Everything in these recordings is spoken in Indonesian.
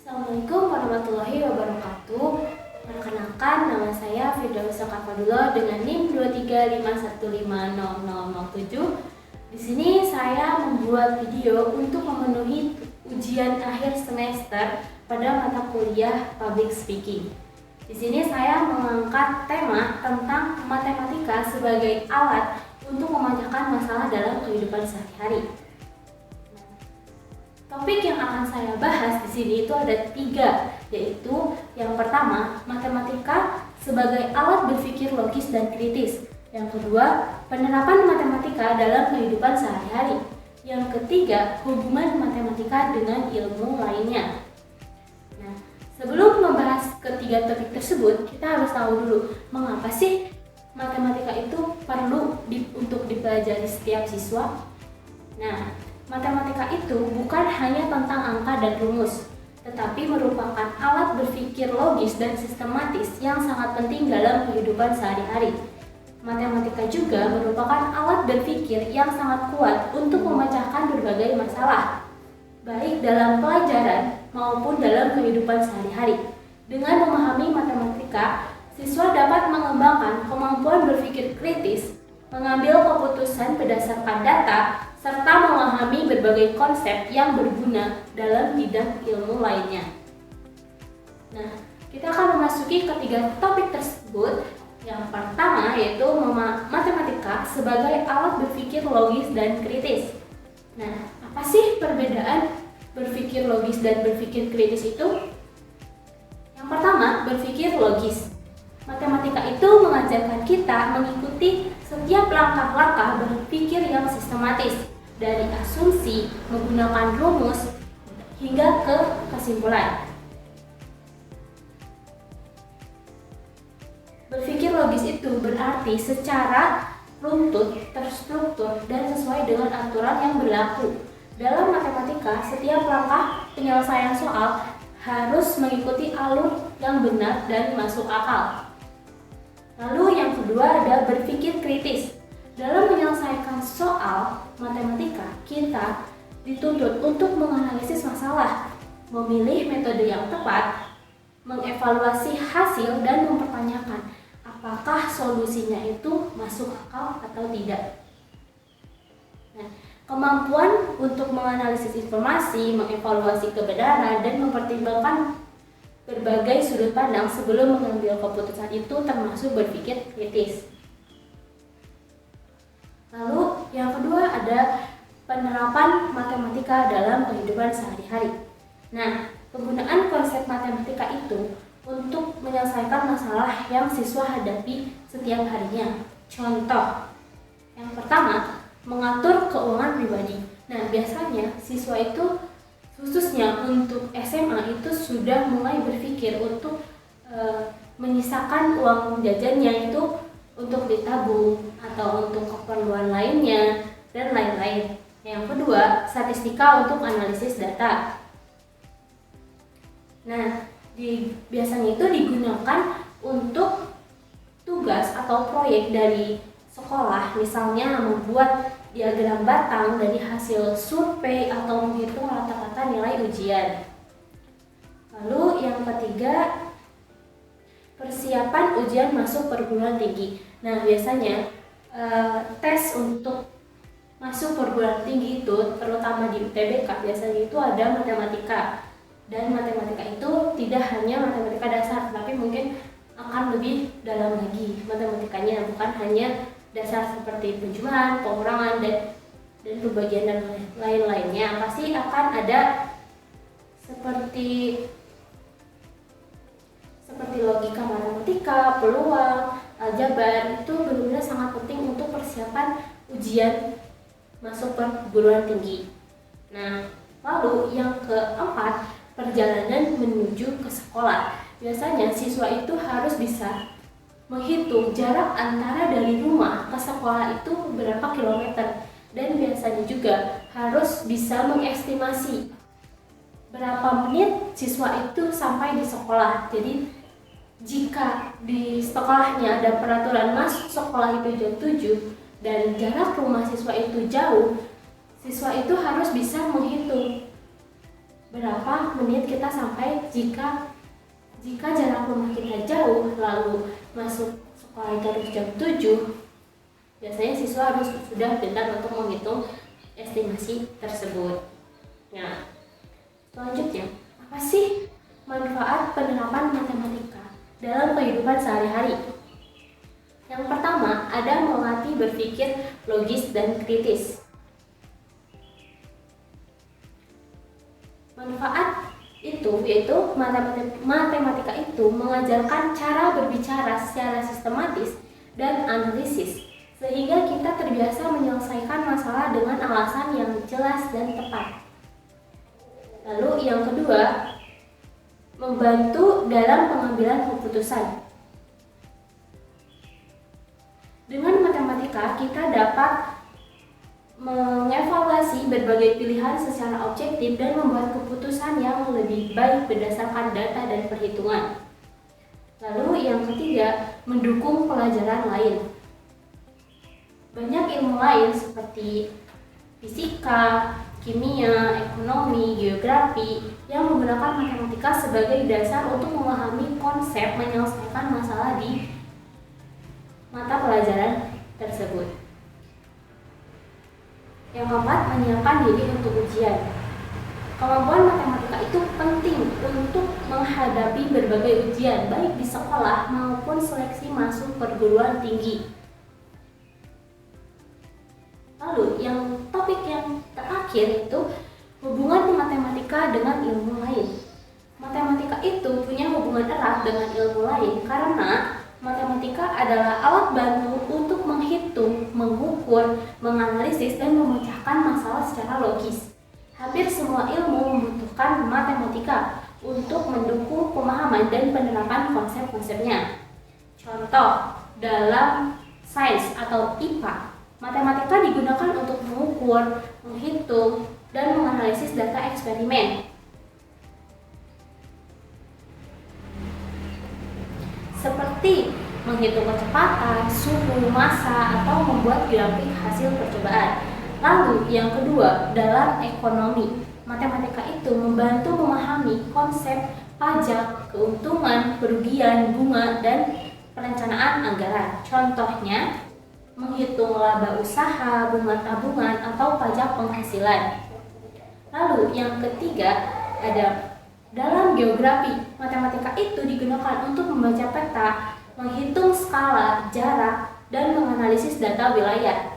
Assalamualaikum warahmatullahi wabarakatuh. Perkenalkan, nama saya Firdausa Kafadullah dengan NIM 235150007. Di sini saya membuat video untuk memenuhi ujian akhir semester pada mata kuliah Public Speaking. Di sini saya mengangkat tema tentang matematika sebagai alat untuk memecahkan masalah dalam kehidupan sehari-hari. Topik yang akan saya bahas di sini itu ada 3, yaitu yang pertama, matematika sebagai alat berpikir logis dan kritis. Yang kedua, penerapan matematika dalam kehidupan sehari-hari. Yang ketiga, hubungan matematika dengan ilmu lainnya. Nah, sebelum membahas ketiga topik tersebut, kita harus tahu dulu mengapa sih matematika itu perlu untuk dipelajari setiap siswa. Nah, matematika itu bukan hanya tentang angka dan rumus, tetapi merupakan alat berpikir logis dan sistematis yang sangat penting dalam kehidupan sehari-hari. Matematika juga merupakan alat berpikir yang sangat kuat untuk memecahkan berbagai masalah, baik dalam pelajaran maupun dalam kehidupan sehari-hari. Dengan memahami matematika, siswa dapat mengembangkan kemampuan berpikir kritis, mengambil keputusan berdasarkan data, serta memahami berbagai konsep yang berguna dalam bidang ilmu lainnya. Nah, kita akan memasuki ketiga topik tersebut. Yang pertama yaitu matematika sebagai alat berpikir logis dan kritis. Nah, apa sih perbedaan berpikir logis dan berpikir kritis itu? Yang pertama, berpikir logis. Matematika itu mengajarkan kita mengikuti setiap langkah-langkah berpikir yang sistematis, dari asumsi, menggunakan rumus, hingga ke kesimpulan. Berpikir logis itu berarti secara runtut, terstruktur, dan sesuai dengan aturan yang berlaku. Dalam matematika, setiap langkah penyelesaian soal harus mengikuti alur yang benar dan masuk akal. Lalu yang kedua ada berpikir kritis. Dalam menyelesaikan soal matematika, kita dituntut untuk menganalisis masalah, memilih metode yang tepat, mengevaluasi hasil, dan mempertanyakan apakah solusinya itu masuk akal atau tidak. Nah, kemampuan untuk menganalisis informasi, mengevaluasi kebenaran, dan mempertimbangkan berbagai sudut pandang sebelum mengambil keputusan itu termasuk berpikir kritis. Lalu yang kedua ada penerapan matematika dalam kehidupan sehari-hari. Nah, penggunaan konsep matematika itu untuk menyelesaikan masalah yang siswa hadapi setiap harinya. Contoh, yang pertama, mengatur keuangan pribadi. Nah, biasanya siswa itu khususnya untuk SMA itu sudah mulai berpikir untuk menyisakan uang jajannya itu untuk ditabung atau untuk keperluan lainnya dan lain-lain. Yang kedua, statistika untuk analisis data. Nah, biasanya itu digunakan untuk tugas atau proyek dari sekolah, misalnya membuat diagram batang dari hasil survei atau menghitung rata-rata nilai ujian. Lalu yang ketiga, persiapan ujian masuk perguruan tinggi. Nah, biasanya tes untuk masuk perguruan tinggi itu, terutama di UTBK, biasanya itu ada matematika. Dan matematika itu tidak hanya matematika dasar, tapi mungkin akan lebih dalam lagi matematikanya, bukan hanya dasar seperti penjumlahan, pengurangan, dan pembagian dan lain-lainnya. Pasti akan ada seperti logika matematika, peluang, aljabar. Itu benar-benar sangat penting untuk persiapan ujian masuk perguruan tinggi. Nah, lalu yang keempat, perjalanan menuju ke sekolah. Biasanya siswa itu harus bisa menghitung jarak antara dari rumah ke sekolah itu berapa kilometer, dan biasanya juga harus bisa mengestimasi berapa menit siswa itu sampai di sekolah. Jadi jika di sekolahnya ada peraturan masuk sekolah itu jam 7 dan jarak rumah siswa itu jauh, siswa itu harus bisa menghitung berapa menit kita kita sampai jika jarak rumah kita jauh lalu masuk sekolah itu harus jam 7, biasanya siswa harus sudah pintar untuk menghitung estimasi tersebut. Nah, selanjutnya, apa sih manfaat penerapan matematika dalam kehidupan sehari-hari? Yang pertama, ada melatih berpikir logis dan kritis. Manfaat itu yaitu matematika itu mengajarkan cara berbicara secara sistematis dan analisis, sehingga kita terbiasa menyelesaikan masalah dengan alasan yang jelas dan tepat. Lalu yang kedua, membantu dalam pengambilan keputusan. Dengan matematika kita dapat mengevaluasi berbagai pilihan secara objektif dan membuat keputusan yang lebih baik berdasarkan data dan perhitungan. Lalu yang ketiga, mendukung pelajaran lain. Banyak ilmu lain seperti fisika, kimia, ekonomi, geografi yang menggunakan matematika sebagai dasar untuk memahami konsep menyelesaikan masalah di mata pelajaran tersebut. Yang keempat, menyiapkan diri untuk ujian. Kemampuan matematika itu penting untuk menghadapi berbagai ujian, baik di sekolah maupun seleksi masuk perguruan tinggi. Lalu, topik yang terakhir itu hubungan matematika dengan ilmu lain. Matematika itu punya hubungan erat dengan ilmu lain karena matematika adalah alat bantu untuk menghitung, mengukur, menganalisis, dan memecahkan masalah secara logis. Hampir semua ilmu membutuhkan matematika untuk mendukung pemahaman dan penerapan konsep-konsepnya. Contoh, dalam sains atau IPA, matematika digunakan untuk mengukur, menghitung, dan menganalisis data eksperimen. Seperti menghitung kecepatan, suhu, massa, atau membuat grafik hasil percobaan. Lalu yang kedua, dalam ekonomi, matematika itu membantu memahami konsep pajak, keuntungan, kerugian, bunga, dan perencanaan anggaran. Contohnya, menghitung laba usaha, bunga tabungan, atau pajak penghasilan. Lalu yang ketiga, ada dalam geografi, matematika itu digunakan untuk membaca peta, menghitung skala, jarak, dan menganalisis data wilayah.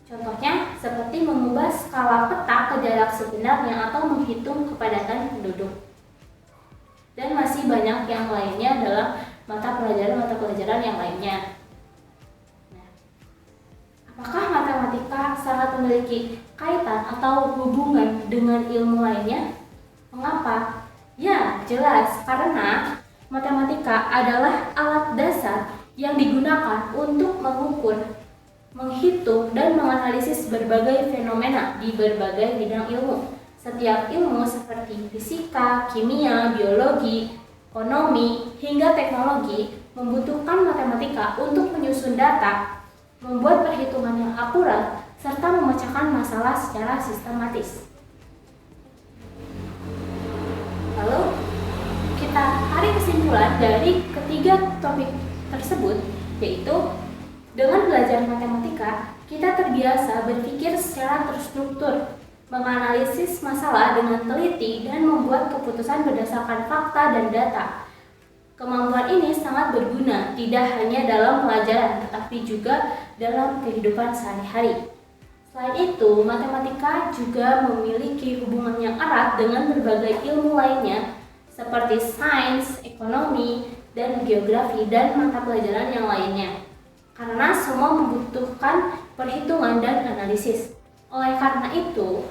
Contohnya seperti mengubah skala peta ke jarak sebenarnya atau menghitung kepadatan penduduk. Dan masih banyak yang lainnya dalam mata pelajaran yang lainnya. Nah, apakah matematika sangat memiliki kaitan atau hubungan dengan ilmu lainnya? Mengapa? Ya, jelas karena matematika adalah alat dasar yang digunakan untuk mengukur, menghitung, dan menganalisis berbagai fenomena di berbagai bidang ilmu. Setiap ilmu seperti fisika, kimia, biologi, ekonomi, hingga teknologi membutuhkan matematika untuk menyusun data, membuat perhitungan yang akurat, serta memecahkan masalah secara sistematis. Lalu kita tarik kesimpulan dari ketiga topik tersebut, yaitu dengan belajar matematika, kita terbiasa berpikir secara terstruktur, menganalisis masalah dengan teliti, dan membuat keputusan berdasarkan fakta dan data. Kemampuan ini sangat berguna tidak hanya dalam pelajaran, tetapi juga dalam kehidupan sehari-hari. Selain itu, matematika juga memiliki hubungan yang erat dengan berbagai ilmu lainnya, seperti sains, ekonomi, dan geografi, dan mata pelajaran yang lainnya. Karena semua membutuhkan perhitungan dan analisis. Oleh karena itu,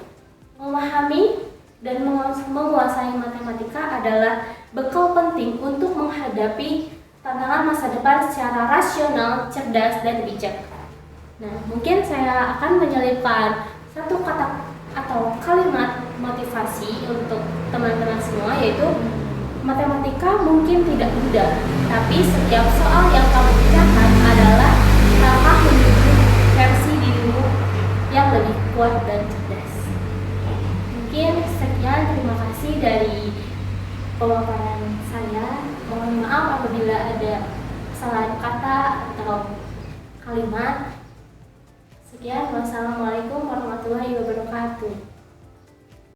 memahami dan menguasai matematika adalah bekal penting untuk menghadapi tantangan masa depan secara rasional, cerdas, dan bijak. Nah, mungkin saya akan menyelipkan satu kata atau kalimat motivasi untuk teman-teman semua, yaitu matematika mungkin tidak mudah, tapi setiap soal yang kamu kerjakan adalah langkah menuju versi dirimu yang lebih kuat dan cerdas. Mungkin sekian, terima kasih dari pemaparan saya. Mohon maaf apabila ada kesalahan kata atau kalimat. Sekian, wassalamualaikum warahmatullahi wabarakatuh.